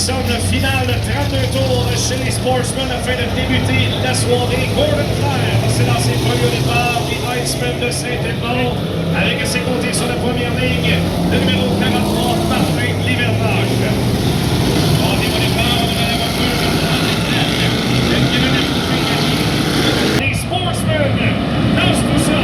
Dixon, finale 32 tours chez les Sportsmen afin de débuter la soirée. Gordon Clare, c'est dans ses premiers départs, les Icemen de Saint-Edmond, avec à ses côtés sur la première ligne, le numéro 43, Martin Livernache. Au départ, on va avoir les Sportsmen, lancent tout ça.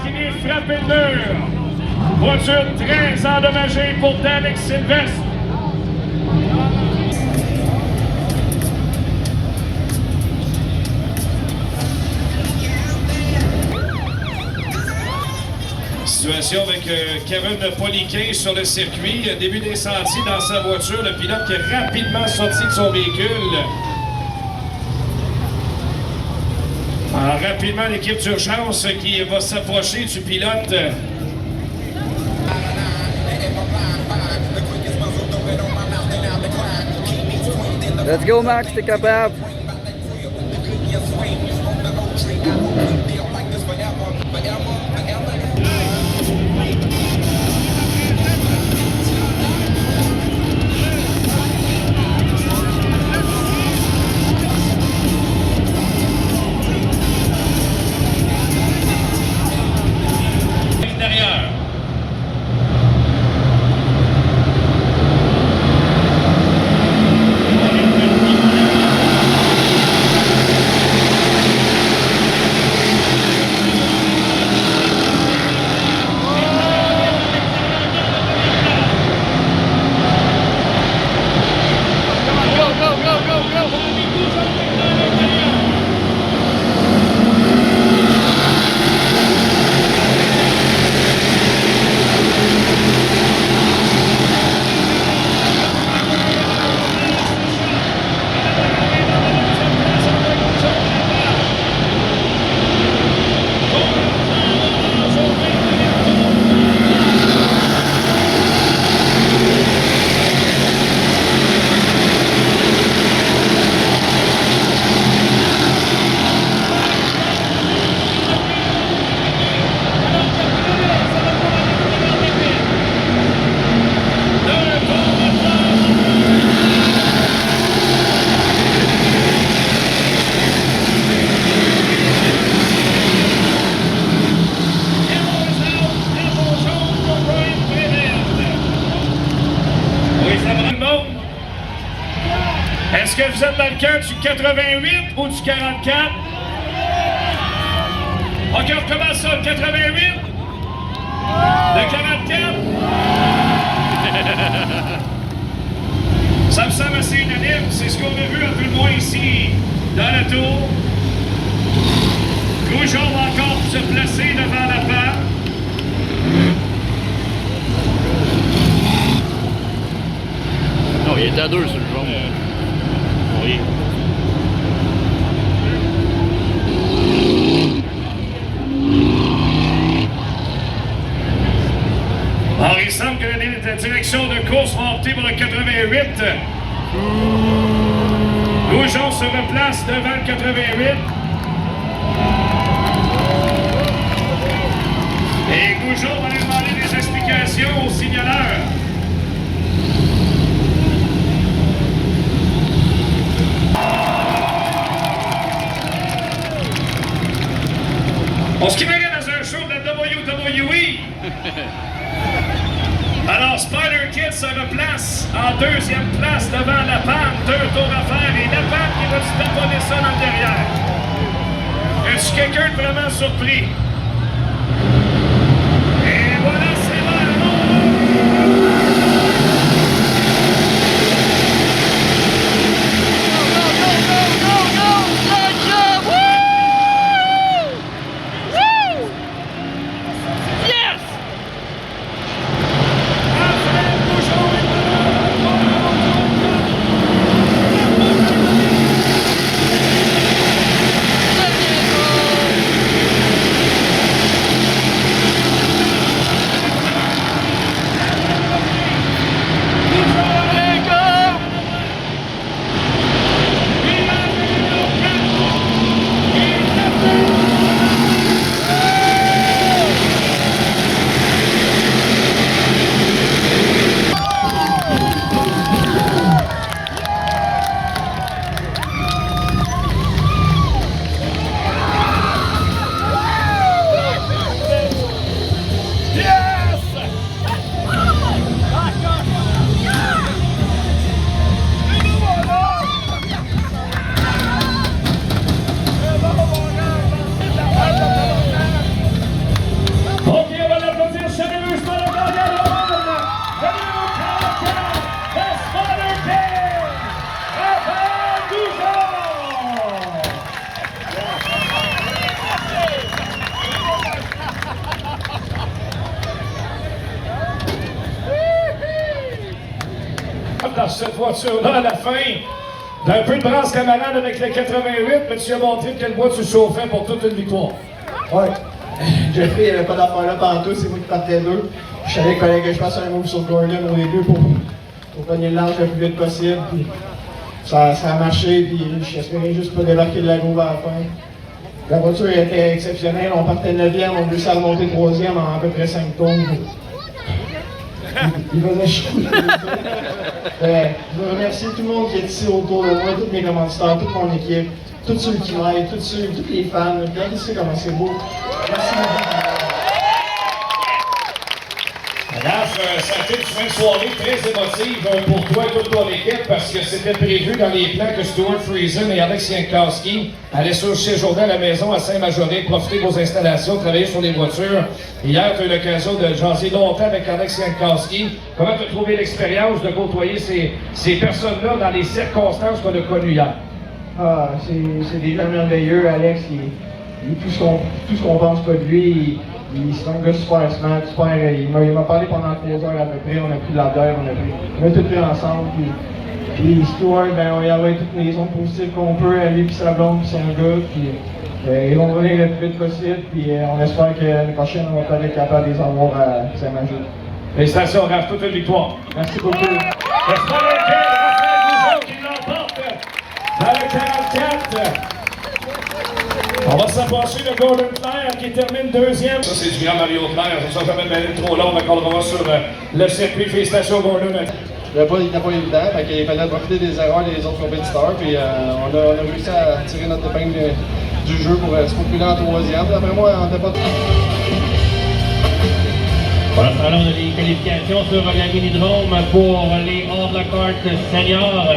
qui vient frapper le mur. Voiture très endommagée pour Danik Sylvestre. Situation avec Kevin Poliquin sur le circuit. Début d'incendie dans sa voiture. Le pilote qui est rapidement sorti de son véhicule. Rapidement, l'équipe d'urgence qui va s'approcher du pilote. Let's go, Max, t'es capable. Est-ce que vous êtes dans le cœur du 88 ou du 44? OK, on recommence ça, le 88? Le 44? Ça me semble assez unanime, c'est ce qu'on a vu un peu moins ici, dans le tour. Goujon va encore se placer devant la panne. Non, il était à 2 sur le jaune. Oui. Alors, il semble que la direction de course va opter pour le 88. Goujon se replace devant le 88. Et Goujon va lui demander des explications au signaleur. On se criait dans un show de la WWE. Alors, Spider-Kid se replace en deuxième place devant la panne. 2 tours à faire et la panne qui va se taponner ça dans le derrière. Est-ce quelqu'un de vraiment surpris? Et voilà, c'est bon. dans cette voiture-là à la fin. D'un peu de brasse camarade avec le 88, mais tu as montré de quel bois tu chauffais pour toute une victoire. Ouais. Jeffrey, il n'y avait pas d'affaire là pendant tout, c'est moi qui partais d'eux. Je savais qu'il fallait que je fasse un move sur Gordon au début pour pogner le large le plus vite possible. Puis ça a marché, puis j'espérais juste pas débarquer de la groove à la fin. La voiture était exceptionnelle, on partait 9e, on réussit à remonter 3e en à peu près 5 tours. Il faisait chaud. Je veux remercier tout le monde qui est ici autour de moi, tous mes commanditaires, toute mon équipe, tous ceux qui m'aident, tous les fans. Regardez ici comment c'est beau. Merci beaucoup. Raph, ça a été une fin de soirée très émotive pour toi et toute ton équipe parce que c'était prévu dans les plans que Stuart Friesen et Alex Jankowski allaient séjourner à la maison à Saint-Majoré, profiter de vos installations, travailler sur les voitures. Hier, tu as eu l'occasion de jaser longtemps avec Alex Jankowski. Comment tu as trouvé l'expérience de côtoyer ces personnes-là dans les circonstances qu'on a connues hier? Ah, c'est des gens merveilleux. Alex, il tout ce qu'on pense pas de lui. C'est un gars super smart, il m'a parlé pendant 3 heures à peu près, on a pris de la bière, on a tout pris ensemble. Puis Stuart, ben, on y avait toutes les ondes positives qu'on peut, lui puis sa blonde, puis son gars. Puis ils vont venir le plus vite possible, puis on espère que l'année prochaine, on va peut-être être capable de les avoir à Saint-Major. Félicitations, Raph, toute une victoire. Merci beaucoup. J'espère que Raphaël Goujon qui l'emporte dans le 44. On va s'approcher de Gordon Claire qui termine 2e. Ça, c'est du grand Mario Claire. Ça ne sera jamais de trop long. On accordera sur le circuit. Félicitations, Gordon. Il n'était pas évident. Il fallait profiter des erreurs des autres compétiteurs. Puis on a réussi à tirer notre épingle du jeu pour se populer en 3e. D'après moi, on n'était pas... Voilà, alors on a les qualifications sur la mini-drome pour les hors-la-carte seniors.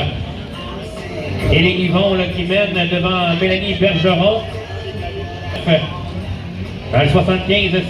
Et les Yvon là, qui mènent devant Mélanie Bergeron. Dans le 75.